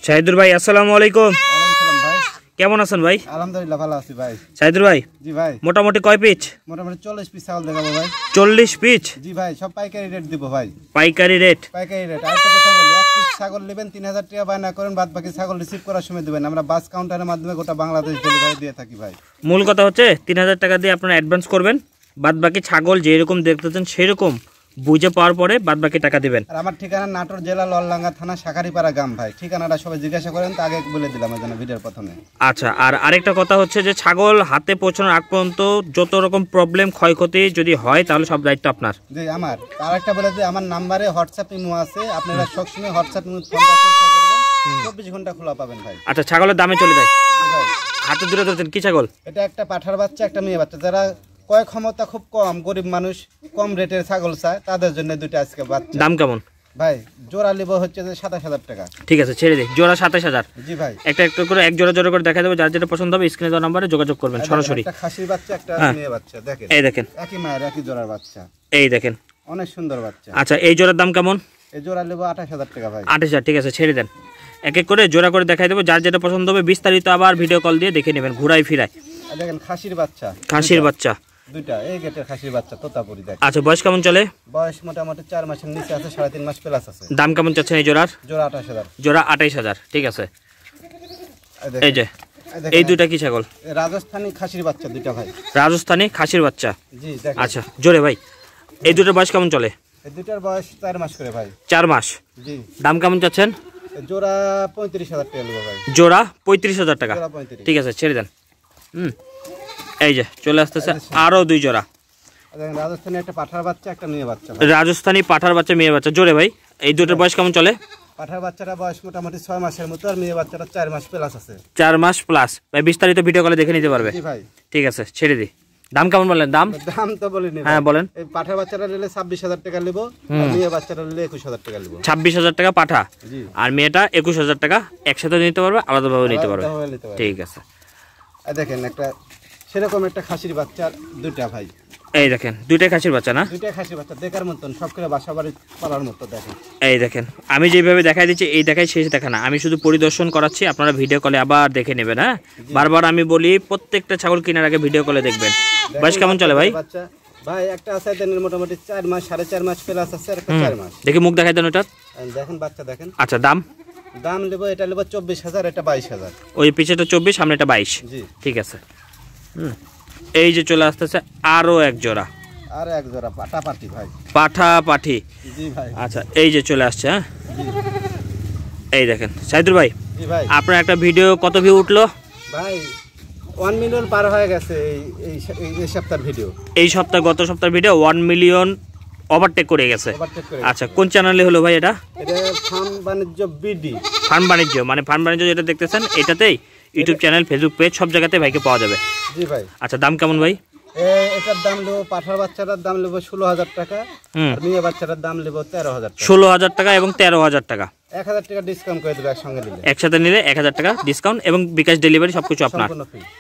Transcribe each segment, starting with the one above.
শাহিদুর ভাই আসসালামু আলাইকুম। ওয়ালাইকুম সালাম ভাই। কেমন আছেন ভাই? আলহামদুলিল্লাহ ভালো আছি ভাই। শাহিদুর ভাই জি ভাই। মোটামুটি কয় পিস? মোটামুটি 40 পিস ছাগল দেখাবো ভাই। 40 পিস? জি ভাই, সব পাইকারি রেট দিব ভাই। পাইকারি রেট? পাইকারি রেট। আরেকটা কথা বলি, এক পিস ছাগল নেবেন 3000 টাকা বায়না করেন, বাদ বাকি ছাগল রিসিভ করার সময় দিবেন। আমরা বাস কাউন্টারের মাধ্যমে গোটা বাংলাদেশ ডেলিভারি দিয়ে থাকি ভাই। মূল কথা হচ্ছে 3000 টাকা দিয়ে আপনারা অ্যাডভান্স করবেন, বাদ বাকি ছাগল যেরকম দেখতেছেন সেরকম বুঝে পাওয়ার পরে বাদ বাকি টাকা দিবেন। আর আমার ঠিকানা নাটোর জেলা ললডাঙ্গা থানা শাখারিপাড়া গ্রাম ভাই। ঠিকানাটা সবাই জিজ্ঞাসা করেন, তো আগে বলে দিলাম এজন্য ভিডিওর প্রথমে। আচ্ছা, আর আরেকটা কথা হচ্ছে যে ছাগল হাতে পৌঁছানোর আগ পর্যন্ত যত রকম প্রবলেম ক্ষয়ক্ষতি যদি হয় তাহলে সব দায়িত্ব আপনার। জি আমার। আরেকটা বলে যে আমার নাম্বারে হোয়াটসঅ্যাপ ইমো আছে, আপনারা সবসময় হোয়াটসঅ্যাপ ইমো ফোনটা চেষ্টা করবেন, 24 ঘন্টা খোলা পাবেন ভাই। আচ্ছা, ছাগলের দামে চলে যায় ভাই হাতে দূরে ধরছেন কি ছাগল? এটা একটা পাঠার বাচ্চা, একটা মেয়ে বাচ্চা। যারা ক্রয় ক্ষমতা খুব কম, গরিব মানুষ, কম রেটের ছাগল চায়, তাদের জন্য দুইটা আজকে বাচ্চা। দাম কেমন ভাই জোড়া লিব হচ্ছে যে 27000 টাকা। ঠিক আছে, ছেড়ে দিই। জোড়া 27000? জি ভাই। একটা একটা করে এক জোড়া জোড়া করে দেখা দেবো, যার যেটা পছন্দ হবে স্ক্রিনে দেওয়া নম্বরে যোগাযোগ করবেন সরাসরি। একটা খাসির বাচ্চা, একটা মেয়ে বাচ্চা। দেখেন এই দেখেন, একই মায়ের একই জোড়ার বাচ্চা। এই দেখেন অনেক সুন্দর বাচ্চা। আচ্ছা, এই জোড়ার দাম কেমন? এই জোড়া লিব 28000 টাকা ভাই। 28000? ঠিক আছে, ছেড়ে দেন। এক এক করে জোড়া করে দেখাই দেবো, যার যেটা পছন্দ হবে বিস্তারিত আবার ভিডিও কল দিয়ে দেখে নেবেন ঘুরাই ফিরাই। দেখেন খাসির বাচ্চা, খাসির বাচ্চা দুইটা। এই গেটের খাসির বাচ্চা তোতাপুরি। দেখেন আচ্ছা, বয়স কেমন চলে? বয়স মোটামুটি 4 মাসের নিচে আছে, 3.5 মাস প্লাস আছে। দাম কেমন চাচ্ছেন এই জোড়ার? জোড়া 28000। জোড়া 28000? ঠিক আছে। এই যে এই দুইটা কি ছাগল? রাজস্থানী খাসির বাচ্চা দুইটা ভাই। রাজস্থানী খাসির বাচ্চা? জি দেখেন। আচ্ছা, জোরে ভাই, এই দুটোর বয়স কেমন চলে? এই দুইটার বয়স 4 মাস করে ভাই। 4 মাস? জি। দাম কেমন চাচ্ছেন? জোড়া 35000 টাকা নেব ভাই। জোড়া 35000 টাকা? জোড়া 35। ঠিক আছে, ছেড়ে দেন। এই যে চলে আসতেছে আরো দুই জোড়া। দেখেন রাজস্থানী একটা পাঠার বাচ্চা, একটা মেয়ে বাচ্চা। রাজস্থানী পাঠার বাচ্চা, মেয়ে বাচ্চা। জোরে ভাই, এই দুটোর বয়স কেমন চলে? পাঠার বাচ্চাটা বয়স মোটামুটি 6 মাসের মতো, আর মেয়ে বাচ্চাটা 4 মাস প্লাস আছে। 4 মাস প্লাস? ভাই বিস্তারিত ভিডিও কলে দেখে নিতে পারবে। জি ভাই। ঠিক আছে, ছেড়ে দিই। দাম কেমন বললেন? দাম তো বলিনি। হ্যাঁ বলেন। এই পাঠার বাচ্চাটা নিলে 26000 টাকা নেব, আর মেয়ে বাচ্চাটা নিলে 21000 টাকা নেব। 26000 টাকা পাঠা, জি। আর মেয়েটা 21000 টাকা। একসাথে নিতে পারবে, আলাদাভাবে নিতে পারবে। ঠিক আছে। দেখেন একটা সেরকম একটা খাসির বাচ্চা দুইটা ভাই। এই দেখেন দুইটাই খাসির বাচ্চা না? দুইটা খাসির বাচ্চা দেখার মতন, সব করে বাসা বাড়ি পালার মতো। দেখেন এই দেখেন, আমি যেভাবে দেখাই দিচ্ছি এই দেখাই শেষ দেখা না, আমি শুধু পরিদর্শন করাচ্ছি, আপনারা ভিডিও কলে আবার দেখে নেবেন। হ্যাঁ, বারবার আমি বলি প্রত্যেকটা ছাগল কেনার আগে ভিডিও কলে দেখবেন। বয়স কেমন চলে ভাই? বাচ্চা ভাই একটা আছে দেনের মোটামুটি 4 মাস 4.5 মাস প্লাস আছে, আর একটা 4 মাস। দেখি মুখ দেখাই দেন ওটা। দেখেন বাচ্চা দেখেন। আচ্ছা, দাম? দাম নেব, এটা নেব 24000, এটা 22000। ওই পিছেটা 24, সামনে এটা 22। জি ঠিক আছে। এই যে চলে আসতেছে আরো এক জোড়া, আর এক জোড়া পাঠা পাটি ভাই। পাঠা পাঠি? জি ভাই। আচ্ছা, এই যে চলে আসছে। হ্যাঁ, এই দেখেন শাহিদুর ভাই, জি ভাই। আপনার একটা ভিডিও কত ভিউ উঠলো ভাই 1 মিলিয়ন পার হয়ে গেছে এই সপ্তাহের ভিডিও। এই সপ্তাহ, গত সপ্তাহের ভিডিও 1 মিলিয়ন ওভারটেক করে গেছে। আচ্ছা, কোন চ্যানেলে হলো ভাই এটা? এটা ফার্ম বাণিজ্য বিডি। ফার্ম বাণিজ্য মানে ফার্ম বাণিজ্য যেটা দেখতেছেন এটাতেই ইউটিউব চ্যানেল, ফেসবুক পেজ সব জায়গাতে ভাইকে পাওয়া যাবে। জি ভাই। আচ্ছা, দাম কেমন ভাই? এটার দাম নেব, পাঠার বাচ্চাটার দাম নেব 16000 টাকা, আর মেয়ে বাচ্চাটার দাম নেব 13000 টাকা। 16000 টাকা এবং 13000 টাকা? 1000 টাকা ডিসকাউন্ট করে দেবো একসঙ্গে নিলে। একসাথে নিলে 1000 টাকা ডিসকাউন্ট এবং বিকাশ ডেলিভারি সবকিছু আপনার।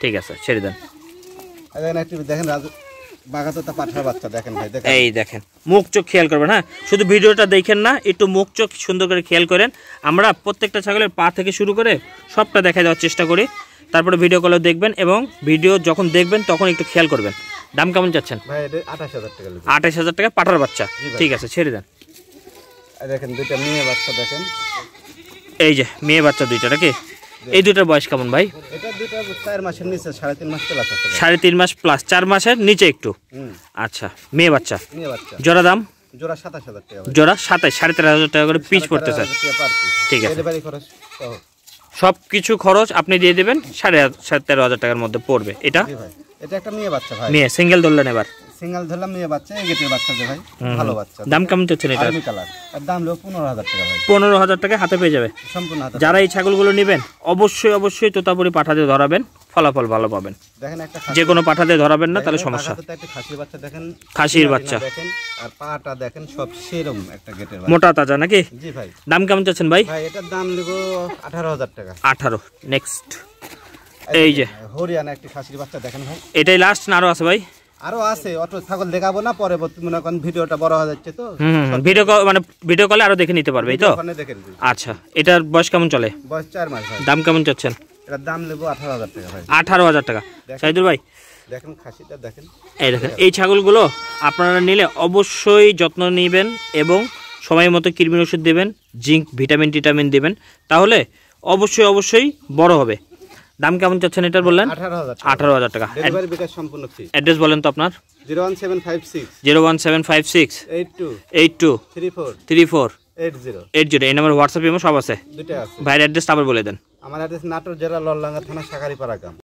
ঠিক আছে, ছেড়ে দেন। দেখেন বাগাতোতা পাঠার বাচ্চা দেখেন ভাই। দেখেন এই দেখেন, মুখ চোখ খেয়াল করবেন। হ্যাঁ, শুধু ভিডিওটা দেখেন না, একটু মুখ চোখ সুন্দর করে খেয়াল করেন। আমরা প্রত্যেকটা ছাগলের পা থেকে শুরু করে সবটা দেখা দেওয়ার চেষ্টা করি, তারপরে ভিডিও কলেও দেখবেন এবং ভিডিও যখন দেখবেন তখন একটু খেয়াল করবেন। দাম কেমন চাচ্ছেন? ভাই এটা 28000 টাকা। 28000 টাকা পাঠার বাচ্চা? ঠিক আছে, ছেড়ে দেন। দেখেন দুইটা মেয়ে বাচ্চা দেখেন। এই যে মেয়ে বাচ্চা দুইটা নাকি? এই দুইটার বয়স কেমন ভাই? এটা দুইটা 4 মাসের নিচে, 3.5 মাস প্লাস আছে। 3.5 মাস প্লাস, 4 মাসের নিচে একটু। আচ্ছা, মেয়ে বাচ্চা। মেয়ে বাচ্চা। জোড়া দাম? জোড়া 27000 টাকা। জোড়া 27, 13500 টাকা করে পিস পড়তেছে। ঠিক আছে, ডেলিভারি খরচ সব কিছু খরচ আপনি দিয়ে দেবেন, 13,500 টাকার মধ্যে পড়বে। এটা এটা একটা মেয়ে বাচ্চা ভাই। মেয়ে সিঙ্গেল ধরলেন এবার? সিঙ্গেল ধরলাম, মেয়ে বাচ্চা, এই গেটের বাচ্চা যে ভাই, ভালো বাচ্চা। দাম কেমন চাচ্ছেন এটা? Army colour. আর দাম হলো 15000 টাকা ভাই। 15000 টাকা হাতে পেয়ে যাবে সম্পূর্ণ হাতে। যারা এই ছাগলগুলো নেবেন অবশ্যই অবশ্যই তোতাপুরি পাঠা দিয়ে ধরাবেন, ফলাফল ভালো পাবেন। দেখেন একটা যে কোনো পাঠা দিয়ে ধরাবেন না তাহলে সমস্যা। একটা খাসির বাচ্চা দেখেন, খাসির বাচ্চা দেখেন, আর পাটা দেখেন, সব সেরম একটা গেটের বাচ্চা। মোটা তাজা নাকি? জি ভাই। দাম কেমন চাচ্ছেন ভাই? ভাই এটার দাম নেব 18000 টাকা। 18। নেক্সট, এই যে হরিয়ানা একটা খাসির বাচ্চা দেখেন ভাই। এটাই লাস্ট না আরো আছে ভাই? আরো আছে, অত ছাগল দেখাবো না, পরে মনে করেন ভিডিওটা বড় হয়ে যাচ্ছে তো ভিডিও কলে আরো দেখে নিতে পারবে, এই তো? ওখানে দেখে নিবি। আচ্ছা, এটার বয়স কেমন চলে? বয়স 4 মাস ভাই। দাম কেমন চাচ্ছেন? এটার দাম নেবো 18,000 টাকা ভাই। 18,000 টাকা। শাহিদুল ভাই দেখেন খাসিটা দেখেন, এই দেখেন, এই ছাগলগুলো আপনারা নিলে অবশ্যই যত্ন নেবেন এবং সময় মতো কৃমির ওষুধ দেবেন, জিঙ্ক ভিটামিন টিটামিন দেবেন, তাহলে অবশ্যই বড় হবে। দাম কেমন চাচ্ছেন এটার বললেন? 18,000 টাকা। ডেলিভারি বিকাশ সম্পূর্ণ ফ্রি। অ্যাড্রেস বলেন তো আপনার? 01756 01756 82 82 34 34 80 80। এই নাম্বার হোয়াটসঅ্যাপ ইমো সব আছে। দুটো আছে। ভাইয়ের অ্যাড্রেস আবার বলে দেন। আমার অ্যাড্রেস নাটোর জেলা ললডাঙ্গা থানা শাকারিপাড়া গ্রাম।